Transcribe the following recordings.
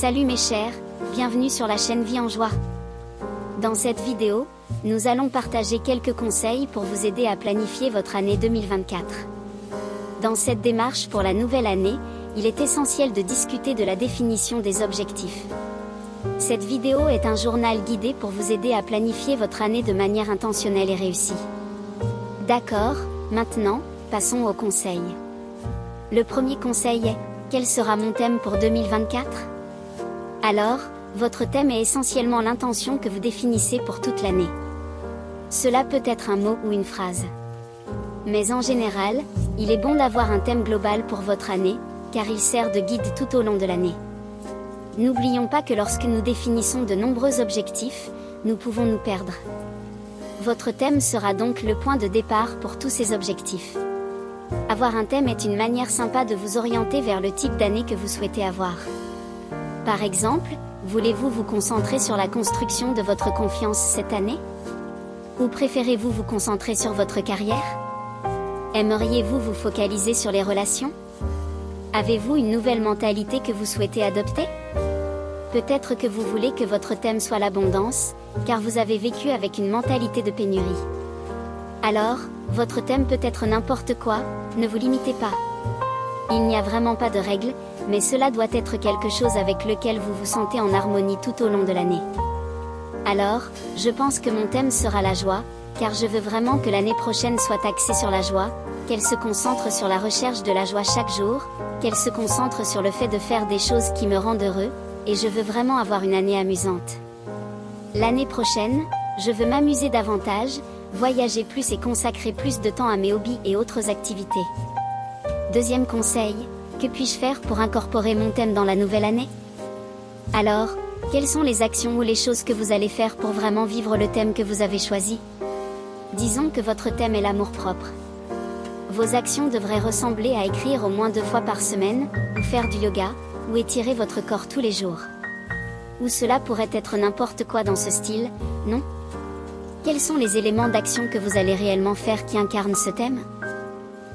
Salut mes chers, bienvenue sur la chaîne Vie en Joie. Dans cette vidéo, nous allons partager quelques conseils pour vous aider à planifier votre année 2024. Dans cette démarche pour la nouvelle année, il est essentiel de discuter de la définition des objectifs. Cette vidéo est un journal guidé pour vous aider à planifier votre année de manière intentionnelle et réussie. D'accord, maintenant, passons aux conseils. Le premier conseil est: quel sera mon thème pour 2024 ? Alors, votre thème est essentiellement l'intention que vous définissez pour toute l'année. Cela peut être un mot ou une phrase. Mais en général, il est bon d'avoir un thème global pour votre année, car il sert de guide tout au long de l'année. N'oublions pas que lorsque nous définissons de nombreux objectifs, nous pouvons nous perdre. Votre thème sera donc le point de départ pour tous ces objectifs. Avoir un thème est une manière sympa de vous orienter vers le type d'année que vous souhaitez avoir. Par exemple, voulez-vous vous concentrer sur la construction de votre confiance cette année ? Ou préférez-vous vous concentrer sur votre carrière ? Aimeriez-vous vous focaliser sur les relations ? Avez-vous une nouvelle mentalité que vous souhaitez adopter ? Peut-être que vous voulez que votre thème soit l'abondance, car vous avez vécu avec une mentalité de pénurie. Alors, votre thème peut être n'importe quoi, ne vous limitez pas. Il n'y a vraiment pas de règle, mais cela doit être quelque chose avec lequel vous vous sentez en harmonie tout au long de l'année. Alors, je pense que mon thème sera la joie, car je veux vraiment que l'année prochaine soit axée sur la joie, qu'elle se concentre sur la recherche de la joie chaque jour, qu'elle se concentre sur le fait de faire des choses qui me rendent heureux, et je veux vraiment avoir une année amusante. L'année prochaine, je veux m'amuser davantage, voyager plus et consacrer plus de temps à mes hobbies et autres activités. Deuxième conseil, que puis-je faire pour incorporer mon thème dans la nouvelle année ? Alors, quelles sont les actions ou les choses que vous allez faire pour vraiment vivre le thème que vous avez choisi ? Disons que votre thème est l'amour-propre. Vos actions devraient ressembler à écrire au moins 2 fois par semaine, ou faire du yoga, ou étirer votre corps tous les jours. Ou cela pourrait être n'importe quoi dans ce style, non ? Quels sont les éléments d'action que vous allez réellement faire qui incarnent ce thème ?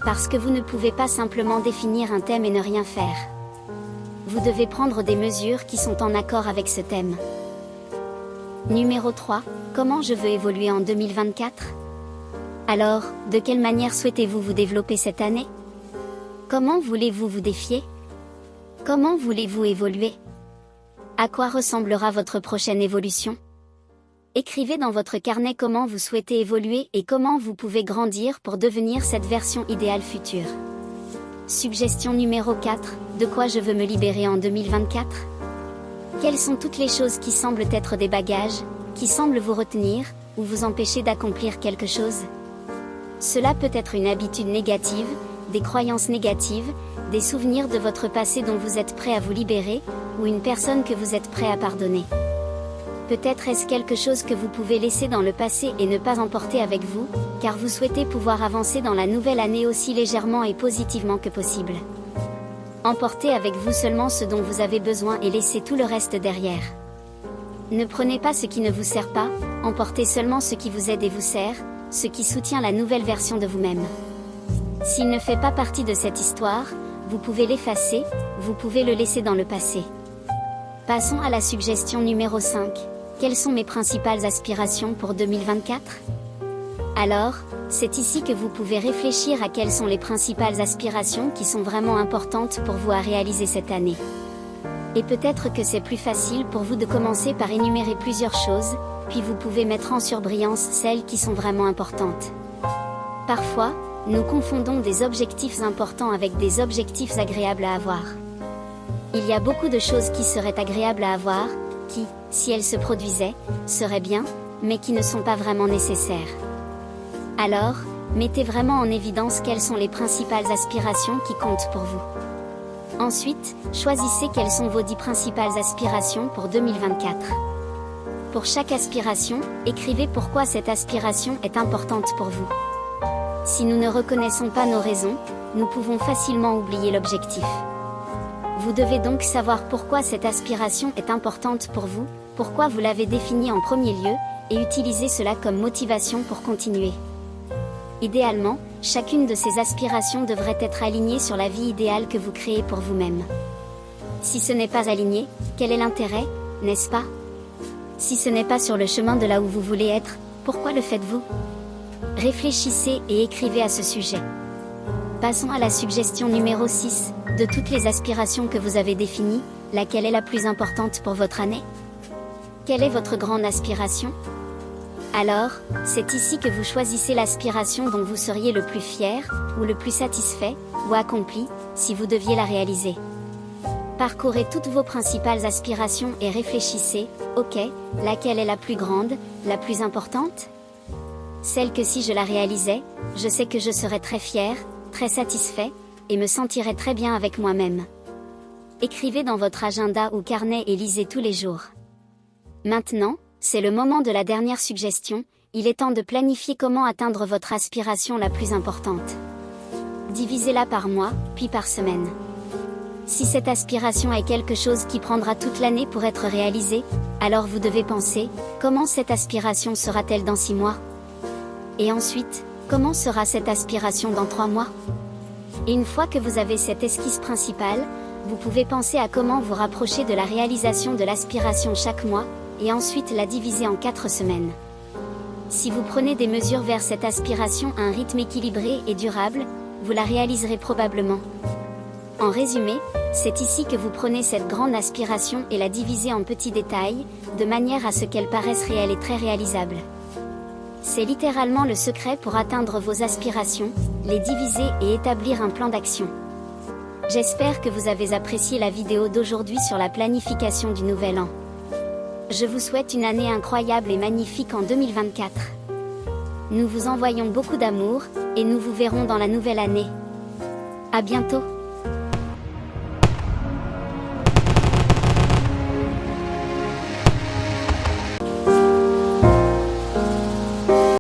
Parce que vous ne pouvez pas simplement définir un thème et ne rien faire. Vous devez prendre des mesures qui sont en accord avec ce thème. Numéro 3, comment je veux évoluer en 2024 ? Alors, de quelle manière souhaitez-vous vous développer cette année ? Comment voulez-vous vous défier ? Comment voulez-vous évoluer ? À quoi ressemblera votre prochaine évolution ? Écrivez dans votre carnet comment vous souhaitez évoluer et comment vous pouvez grandir pour devenir cette version idéale future. Suggestion numéro 4, de quoi je veux me libérer en 2024 ? Quelles sont toutes les choses qui semblent être des bagages, qui semblent vous retenir, ou vous empêcher d'accomplir quelque chose ? Cela peut être une habitude négative, des croyances négatives, des souvenirs de votre passé dont vous êtes prêt à vous libérer, ou une personne que vous êtes prêt à pardonner. Peut-être est-ce quelque chose que vous pouvez laisser dans le passé et ne pas emporter avec vous, car vous souhaitez pouvoir avancer dans la nouvelle année aussi légèrement et positivement que possible. Emportez avec vous seulement ce dont vous avez besoin et laissez tout le reste derrière. Ne prenez pas ce qui ne vous sert pas, emportez seulement ce qui vous aide et vous sert, ce qui soutient la nouvelle version de vous-même. S'il ne fait pas partie de cette histoire, vous pouvez l'effacer, vous pouvez le laisser dans le passé. Passons à la suggestion numéro 5. Quelles sont mes principales aspirations pour 2024 ? Alors, c'est ici que vous pouvez réfléchir à quelles sont les principales aspirations qui sont vraiment importantes pour vous à réaliser cette année. Et peut-être que c'est plus facile pour vous de commencer par énumérer plusieurs choses, puis vous pouvez mettre en surbrillance celles qui sont vraiment importantes. Parfois, nous confondons des objectifs importants avec des objectifs agréables à avoir. Il y a beaucoup de choses qui seraient agréables à avoir, qui, si elles se produisaient, seraient bien, mais qui ne sont pas vraiment nécessaires. Alors, mettez vraiment en évidence quelles sont les principales aspirations qui comptent pour vous. Ensuite, choisissez quelles sont vos 10 principales aspirations pour 2024. Pour chaque aspiration, écrivez pourquoi cette aspiration est importante pour vous. Si nous ne reconnaissons pas nos raisons, nous pouvons facilement oublier l'objectif. Vous devez donc savoir pourquoi cette aspiration est importante pour vous, pourquoi vous l'avez définie en premier lieu, et utiliser cela comme motivation pour continuer. Idéalement, chacune de ces aspirations devrait être alignée sur la vie idéale que vous créez pour vous-même. Si ce n'est pas aligné, quel est l'intérêt, n'est-ce pas? Si ce n'est pas sur le chemin de là où vous voulez être, pourquoi le faites-vous? Réfléchissez et écrivez à ce sujet. Passons à la suggestion numéro 6. De toutes les aspirations que vous avez définies, laquelle est la plus importante pour votre année? Quelle est votre grande aspiration? Alors, c'est ici que vous choisissez l'aspiration dont vous seriez le plus fier, ou le plus satisfait, ou accompli, si vous deviez la réaliser. Parcourez toutes vos principales aspirations et réfléchissez, ok, laquelle est la plus grande, la plus importante? Celle que si je la réalisais, je sais que je serais très fier, très satisfait, et me sentirais très bien avec moi-même. Écrivez dans votre agenda ou carnet et lisez tous les jours. Maintenant, c'est le moment de la dernière suggestion, il est temps de planifier comment atteindre votre aspiration la plus importante. Divisez-la par mois, puis par semaine. Si cette aspiration est quelque chose qui prendra toute l'année pour être réalisée, alors vous devez penser, comment cette aspiration sera-t-elle dans 6 mois? Et ensuite, comment sera cette aspiration dans 3 mois? Et une fois que vous avez cette esquisse principale, vous pouvez penser à comment vous rapprocher de la réalisation de l'aspiration chaque mois, et ensuite la diviser en 4 semaines. Si vous prenez des mesures vers cette aspiration à un rythme équilibré et durable, vous la réaliserez probablement. En résumé, c'est ici que vous prenez cette grande aspiration et la divisez en petits détails, de manière à ce qu'elle paraisse réelle et très réalisable. C'est littéralement le secret pour atteindre vos aspirations, les diviser et établir un plan d'action. J'espère que vous avez apprécié la vidéo d'aujourd'hui sur la planification du nouvel an. Je vous souhaite une année incroyable et magnifique en 2024. Nous vous envoyons beaucoup d'amour, et nous vous verrons dans la nouvelle année. À bientôt!